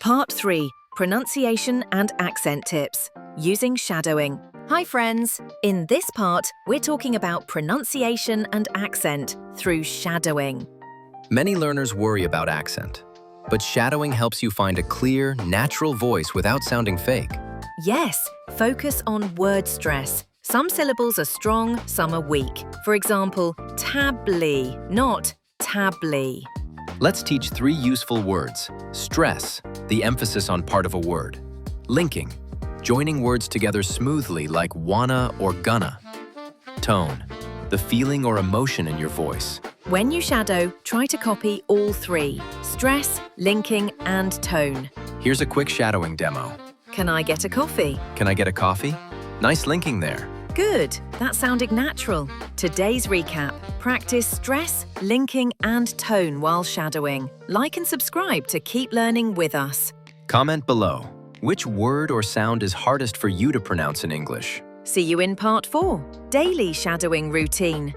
Part 3. Pronunciation and accent tips. Using shadowing. Hi friends! In this part, we're talking about pronunciation and accent through shadowing. Many learners worry about accent, but shadowing helps you find a clear, natural voice without sounding fake. Yes, focus on word stress. Some syllables are strong, some are weak. For example, tably, not tably. Let's teach 3 useful words. Stress, the emphasis on part of a word. Linking, joining words together smoothly like wanna or gonna. Tone, the feeling or emotion in your voice. When you shadow, try to copy all 3: stress, linking, and tone. Here's a quick shadowing demo. Can I get a coffee? Can I get a coffee? Nice linking there. Good, that sounded natural. Today's recap: practice stress, linking, and tone while shadowing. Like and subscribe to keep learning with us. Comment below. Which word or sound is hardest for you to pronounce in English? See you in Part 4, Daily Shadowing Routine.